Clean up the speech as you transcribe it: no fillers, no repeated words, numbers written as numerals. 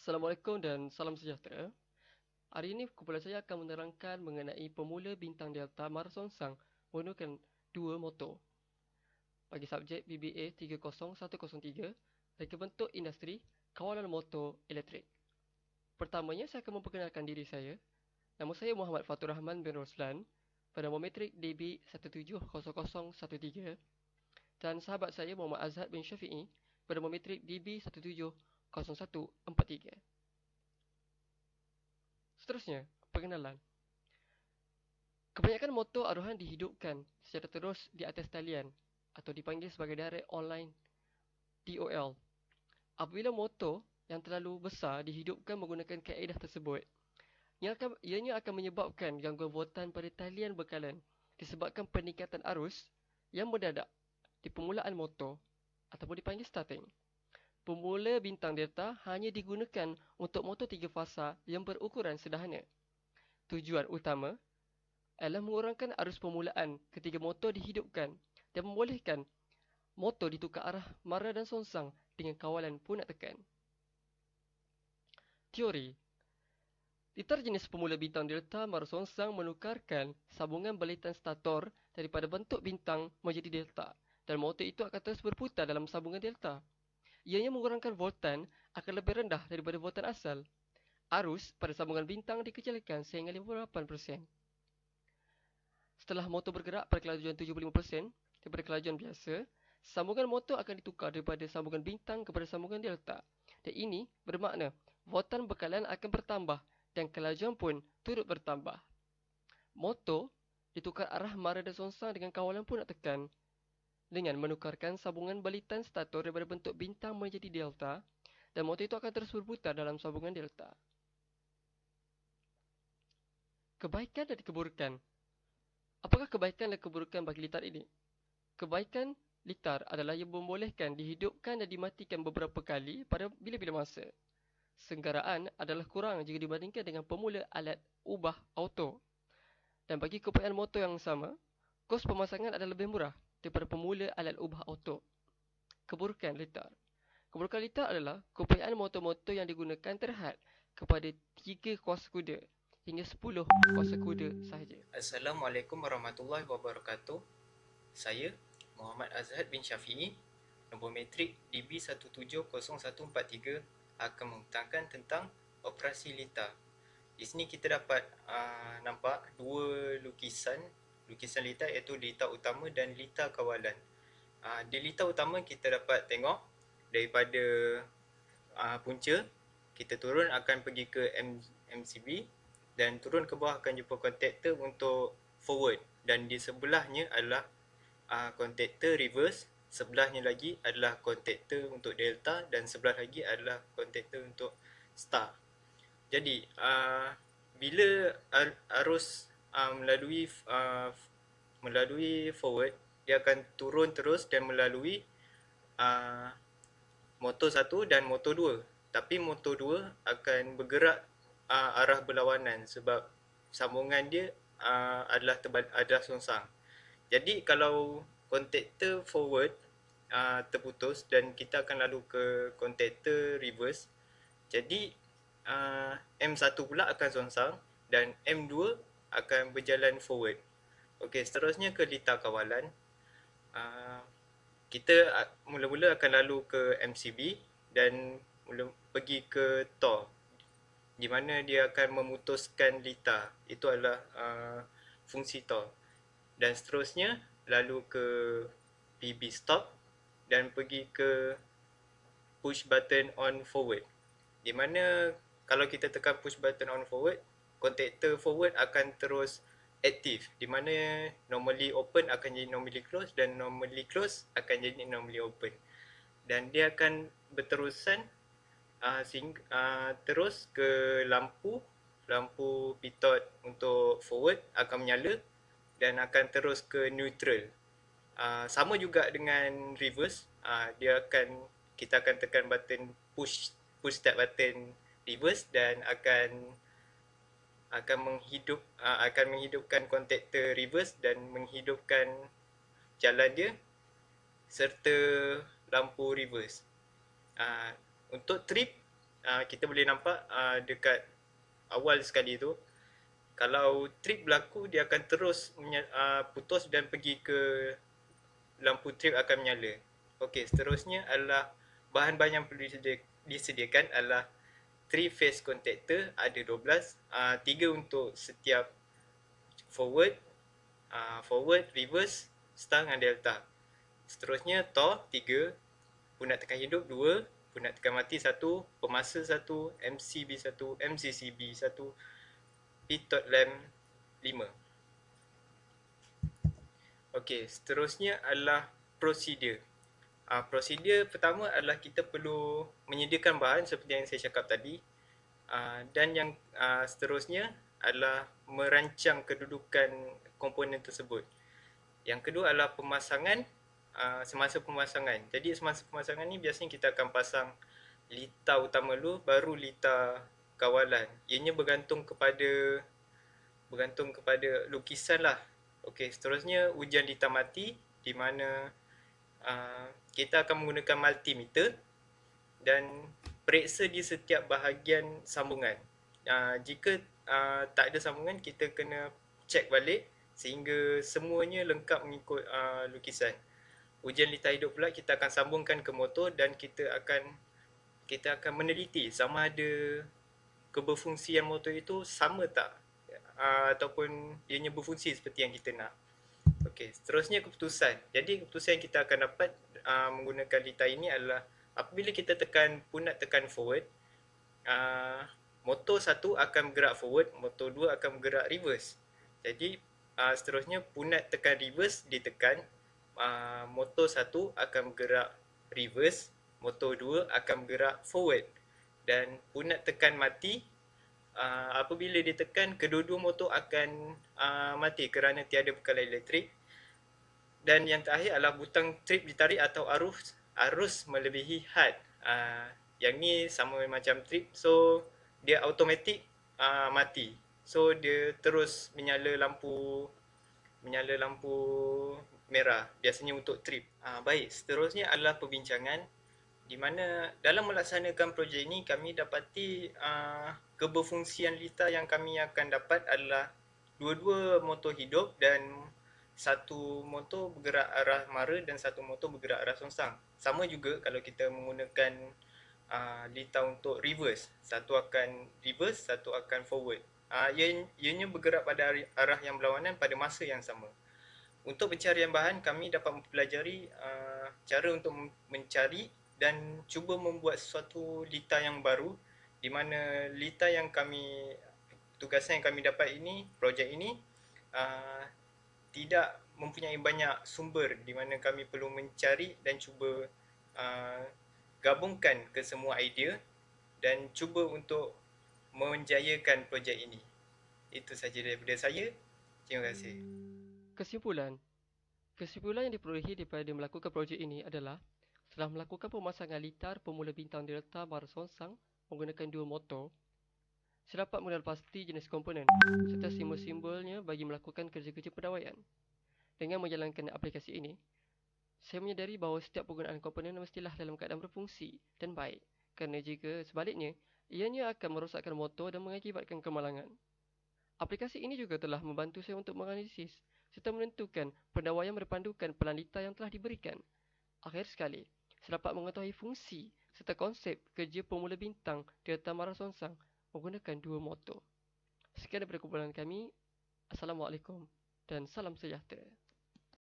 Assalamualaikum dan salam sejahtera. Hari ini kumpulan saya akan menerangkan mengenai pemula bintang Delta Marathon Sang menggunakan dua motor bagi subjek BBA 30103 dan bentuk industri kawalan motor elektrik. Pertamanya saya akan memperkenalkan diri saya. Nama saya Muhammad Fatur Rahman bin Roslan, penemometrik DB 170013 dan sahabat saya Muhammad Azhar bin Syafi'i, penemometrik DB 170143. Seterusnya, perkenalan. Kebanyakan motor arohan dihidupkan secara terus di atas talian atau dipanggil sebagai direct online DOL. Apabila motor yang terlalu besar dihidupkan menggunakan kaedah tersebut, ianya akan menyebabkan gangguan voltan pada talian bekalan disebabkan peningkatan arus yang mendadak di permulaan motor ataupun dipanggil starting. Pemula bintang Delta hanya digunakan untuk motor 3 fasa yang berukuran sederhana. Tujuan utama adalah mengurangkan arus permulaan ketika motor dihidupkan dan membolehkan motor ditukar arah mara dan songsang dengan kawalan punak tekan. Teori. Litar jenis pemula bintang Delta mara songsang menukarkan sambungan balitan stator daripada bentuk bintang menjadi Delta dan motor itu akan terus berputar dalam sambungan Delta. Ianya mengurangkan voltan akan lebih rendah daripada voltan asal. Arus pada sambungan bintang dikecilkan sehingga 58%. Setelah motor bergerak pada kelajuan 75% daripada kelajuan biasa, sambungan motor akan ditukar daripada sambungan bintang kepada sambungan delta. Dan ini bermakna voltan bekalan akan bertambah dan kelajuan pun turut bertambah. Motor ditukar arah mara dan songsang dengan kawalan punak tekan dengan menukarkan sambungan balitan stator daripada bentuk bintang menjadi delta dan motor itu akan terus berputar dalam sambungan delta. Kebaikan dan keburukan. Apakah kebaikan dan keburukan bagi litar ini? Kebaikan litar adalah yang membolehkan dihidupkan dan dimatikan beberapa kali pada bila-bila masa. Senggaraan adalah kurang jika dibandingkan dengan pemula alat ubah auto. Dan bagi keupayaan motor yang sama, kos pemasangan adalah lebih murah daripada pemula alat ubah auto. Keburukan litar. Keburukan litar adalah keupayaan motor-motor yang digunakan terhad kepada 3 kuasa kuda hingga 10 kuasa kuda sahaja. Assalamualaikum warahmatullahi wabarakatuh. Saya Muhammad Azhar bin Syafi'i, nombor metrik DB170143 akan membentangkan tentang operasi litar. Di sini kita dapat nampak dua lukisan litar iaitu litar utama dan litar kawalan. Di litar utama kita dapat tengok daripada punca kita turun akan pergi ke MCB dan turun ke bawah akan jumpa kontaktor untuk forward dan di sebelahnya adalah kontaktor reverse, sebelahnya lagi adalah kontaktor untuk delta dan sebelah lagi adalah kontaktor untuk star. Jadi bila arus melalui forward, dia akan turun terus dan melalui motor 1 dan motor 2. Tapi motor 2 akan bergerak arah berlawanan sebab sambungan dia adalah songsang. Jadi kalau kontaktor forward terputus dan kita akan lalu ke kontaktor reverse, jadi M1 pula akan songsang dan M2 akan berjalan forward. Okey, seterusnya ke litar kawalan. Kita mula-mula akan lalu ke MCB dan pergi ke TOR, di mana dia akan memutuskan litar. Itu adalah fungsi TOR. Dan seterusnya lalu ke PB stop dan pergi ke push button on forward. Di mana kalau kita tekan push button on forward, kontaktor forward akan terus aktif, di mana normally open akan jadi normally close dan normally close akan jadi normally open. Dan dia akan berterusan terus ke lampu pitot untuk forward akan menyala dan akan terus ke neutral. Sama juga dengan reverse, kita akan tekan button push start button reverse dan akan menghidupkan kontaktor reverse dan menghidupkan jalan dia serta lampu reverse. Untuk trip kita boleh nampak dekat awal sekali tu, kalau trip berlaku dia akan terus putus dan pergi ke lampu trip akan menyala. Okey, seterusnya adalah bahan-bahan yang perlu disediakan adalah 3 phase contactor, ada 12, 3 untuk setiap forward, reverse, star dan delta. Seterusnya Tor 3, punat tekan hidup 2, punat tekan mati 1, pemasa 1, MCB 1, MCCB 1, pitot lamp 5. Okey, seterusnya adalah prosedur. Prosedur pertama adalah kita perlu menyediakan bahan seperti yang saya cakap tadi. Dan yang seterusnya adalah merancang kedudukan komponen tersebut. Yang kedua adalah pemasangan, semasa pemasangan. Jadi semasa pemasangan ni biasanya kita akan pasang lita utama dulu, baru lita kawalan. Ianya bergantung kepada lukisan lah. Okey, seterusnya ujian lita mati, di mana kita akan menggunakan multimeter dan periksa di setiap bahagian sambungan. Jika tak ada sambungan, kita kena cek balik sehingga semuanya lengkap mengikut lukisan. Ujian lita hidup pula kita akan sambungkan ke motor dan kita akan meneliti sama ada keberfungsian motor itu sama tak, ataupun ianya berfungsi seperti yang kita nak. Okey, seterusnya keputusan. Jadi keputusan yang kita akan dapat menggunakan lita ini adalah apabila kita punat tekan forward, motor 1 akan bergerak forward, motor 2 akan bergerak reverse. Jadi seterusnya punat tekan reverse ditekan, motor 1 akan bergerak reverse, motor 2 akan bergerak forward. Dan punat tekan mati, apabila ditekan, kedua-dua motor akan mati kerana tiada bekalan elektrik. Dan yang terakhir adalah butang trip ditarik atau arus melebihi had. Yang ni sama macam trip, so dia automatik mati. So dia terus menyala lampu merah, biasanya untuk trip. Baik, seterusnya adalah perbincangan, di mana dalam melaksanakan projek ini kami dapati keberfungsian lita yang kami akan dapat adalah dua-dua motor hidup dan satu motor bergerak arah mara dan satu motor bergerak arah songsang. Sama juga kalau kita menggunakan lita untuk reverse, satu akan reverse, satu akan forward. Ianya bergerak pada arah yang berlawanan pada masa yang sama. Untuk pencarian bahan, kami dapat mempelajari cara untuk mencari dan cuba membuat sesuatu lita yang baru, di mana lita yang tugasan yang kami dapat ini, projek ini tidak mempunyai banyak sumber, di mana kami perlu mencari dan cuba gabungkan ke semua idea dan cuba untuk menjayakan projek ini. Itu sahaja daripada saya. Terima kasih. Kesimpulan. Kesimpulan yang diperolehi daripada melakukan projek ini adalah setelah melakukan pemasangan litar pemula bintang delta mara songsang menggunakan dua motor, saya dapat mengenal pasti jenis komponen serta simbol-simbolnya bagi melakukan kerja-kerja pendawaian. Dengan menjalankan aplikasi ini, saya menyedari bahawa setiap penggunaan komponen mestilah dalam keadaan berfungsi dan baik, kerana jika sebaliknya, ianya akan merosakkan motor dan mengakibatkan kemalangan. Aplikasi ini juga telah membantu saya untuk menganalisis serta menentukan pendawaian berpandukan pelan lita yang telah diberikan. Akhir sekali, saya dapat mengetahui fungsi serta konsep kerja pemula bintang delta mara songsang menggunakan dua motor. Sekian daripada kumpulan kami. Assalamualaikum dan salam sejahtera.